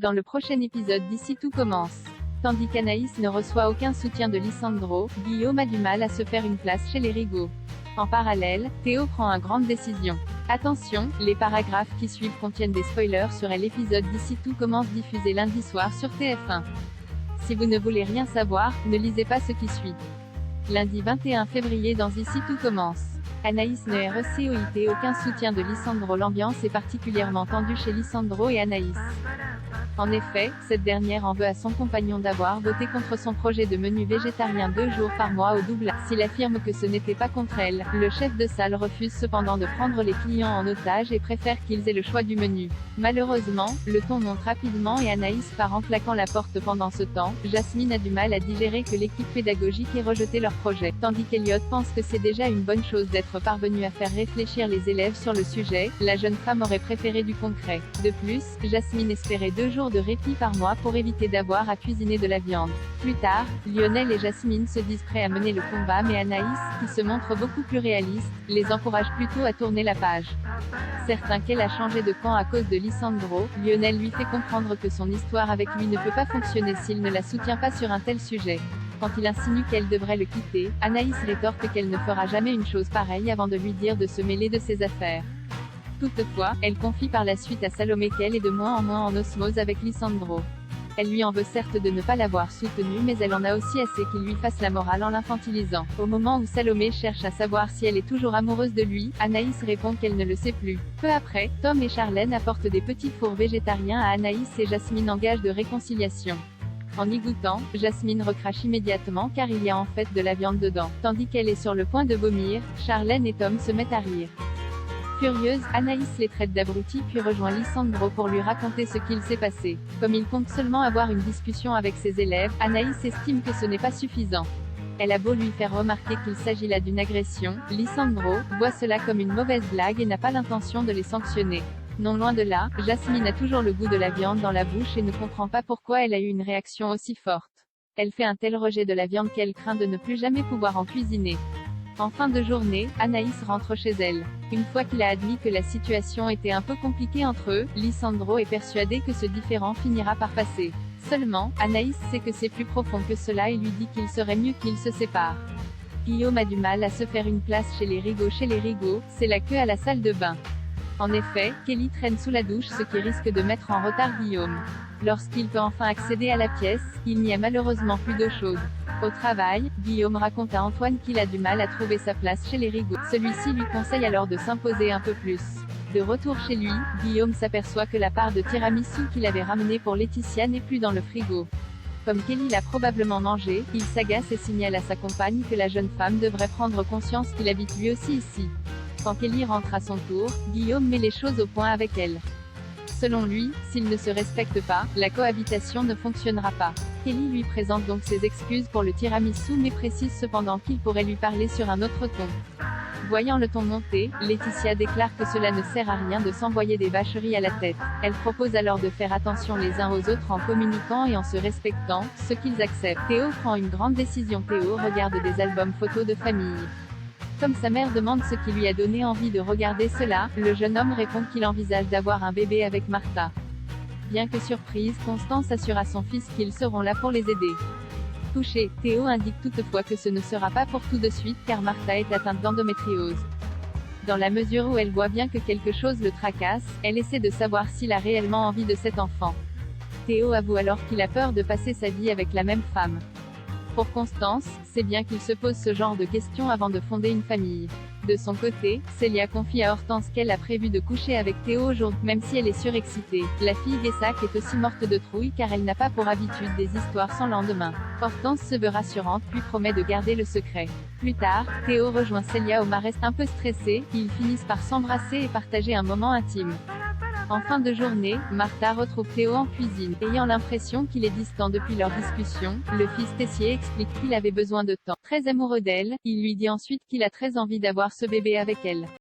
Dans le prochain épisode d'Ici tout commence. Tandis qu'Anaïs ne reçoit aucun soutien de Lisandro, Guillaume a du mal à se faire une place chez les Rigaud. En parallèle, Théo prend une grande décision. Attention, les paragraphes qui suivent contiennent des spoilers sur l'épisode d'Ici tout commence diffusé lundi soir sur TF1. Si vous ne voulez rien savoir, ne lisez pas ce qui suit. Lundi 21 février dans Ici tout commence. Anaïs ne reçoit aucun soutien de Lisandro. L'ambiance est particulièrement tendue chez Lisandro et Anaïs. En effet, cette dernière en veut à son compagnon d'avoir voté contre son projet de menu végétarien 2 jours par mois au double. S'il affirme que ce n'était pas contre elle, le chef de salle refuse cependant de prendre les clients en otage et préfère qu'ils aient le choix du menu. Malheureusement, le ton monte rapidement et Anaïs part en claquant la porte. Pendant ce temps, Jasmine a du mal à digérer que l'équipe pédagogique ait rejeté leur projet, tandis qu'Elliot pense que c'est déjà une bonne chose d'être parvenu à faire réfléchir les élèves sur le sujet. La jeune femme aurait préféré du concret. De plus, Jasmine espérait 2 jours de répit par mois pour éviter d'avoir à cuisiner de la viande. Plus tard, Lionel et Jasmine se disent prêts à mener le combat, mais Anaïs, qui se montre beaucoup plus réaliste, les encourage plutôt à tourner la page. Certain qu'elle a changé de camp à cause de Lisandro, Lionel lui fait comprendre que son histoire avec lui ne peut pas fonctionner s'il ne la soutient pas sur un tel sujet. Quand il insinue qu'elle devrait le quitter, Anaïs rétorque qu'elle ne fera jamais une chose pareille avant de lui dire de se mêler de ses affaires. Toutefois, elle confie par la suite à Salomé qu'elle est de moins en moins en osmose avec Lisandro. Elle lui en veut certes de ne pas l'avoir soutenu, mais elle en a aussi assez qu'il lui fasse la morale en l'infantilisant. Au moment où Salomé cherche à savoir si elle est toujours amoureuse de lui, Anaïs répond qu'elle ne le sait plus. Peu après, Tom et Charlène apportent des petits fours végétariens à Anaïs et Jasmine en gage de réconciliation. En y goûtant, Jasmine recrache immédiatement car il y a en fait de la viande dedans. Tandis qu'elle est sur le point de vomir, Charlène et Tom se mettent à rire. Furieuse, Anaïs les traite d'abrutis puis rejoint Lisandro pour lui raconter ce qu'il s'est passé. Comme il compte seulement avoir une discussion avec ses élèves, Anaïs estime que ce n'est pas suffisant. Elle a beau lui faire remarquer qu'il s'agit là d'une agression, Lisandro voit cela comme une mauvaise blague et n'a pas l'intention de les sanctionner. Non, loin de là, Jasmine a toujours le goût de la viande dans la bouche et ne comprend pas pourquoi elle a eu une réaction aussi forte. Elle fait un tel rejet de la viande qu'elle craint de ne plus jamais pouvoir en cuisiner. En fin de journée, Anaïs rentre chez elle. Une fois qu'il a admis que la situation était un peu compliquée entre eux, Lisandro est persuadé que ce différend finira par passer. Seulement, Anaïs sait que c'est plus profond que cela et lui dit qu'il serait mieux qu'ils se séparent. Guillaume a du mal à se faire une place chez les Rigaud, c'est la queue à la salle de bain. En effet, Kelly traîne sous la douche, ce qui risque de mettre en retard Guillaume. Lorsqu'il peut enfin accéder à la pièce, il n'y a malheureusement plus d'eau chaude. Au travail, Guillaume raconte à Antoine qu'il a du mal à trouver sa place chez les Rigaud. Celui-ci lui conseille alors de s'imposer un peu plus. De retour chez lui, Guillaume s'aperçoit que la part de tiramisu qu'il avait ramenée pour Laetitia n'est plus dans le frigo. Comme Kelly l'a probablement mangé, il s'agace et signale à sa compagne que la jeune femme devrait prendre conscience qu'il habite lui aussi ici. Quand Kelly rentre à son tour, Guillaume met les choses au point avec elle. Selon lui, s'ils ne se respectent pas, la cohabitation ne fonctionnera pas. Kelly lui présente donc ses excuses pour le tiramisu mais précise cependant qu'il pourrait lui parler sur un autre ton. Voyant le ton monter, Laetitia déclare que cela ne sert à rien de s'envoyer des vacheries à la tête. Elle propose alors de faire attention les uns aux autres en communiquant et en se respectant, ce qu'ils acceptent. Théo prend une grande décision. Théo regarde des albums photos de famille. Comme sa mère demande ce qui lui a donné envie de regarder cela, le jeune homme répond qu'il envisage d'avoir un bébé avec Martha. Bien que surprise, Constance assure à son fils qu'ils seront là pour les aider. Touché, Théo indique toutefois que ce ne sera pas pour tout de suite car Martha est atteinte d'endométriose. Dans la mesure où elle voit bien que quelque chose le tracasse, elle essaie de savoir s'il a réellement envie de cet enfant. Théo avoue alors qu'il a peur de passer sa vie avec la même femme. Pour Constance, c'est bien qu'il se pose ce genre de questions avant de fonder une famille. De son côté, Célia confie à Hortense qu'elle a prévu de coucher avec Théo aujourd'hui, même si elle est surexcitée. La fille Guessac est aussi morte de trouille car elle n'a pas pour habitude des histoires sans lendemain. Hortense se veut rassurante puis promet de garder le secret. Plus tard, Théo rejoint Célia au marais un peu stressé, ils finissent par s'embrasser et partager un moment intime. En fin de journée, Martha retrouve Théo en cuisine. Ayant l'impression qu'il est distant depuis leur discussion, le fils Tessier explique qu'il avait besoin de temps. Très amoureux d'elle, il lui dit ensuite qu'il a très envie d'avoir ce bébé avec elle.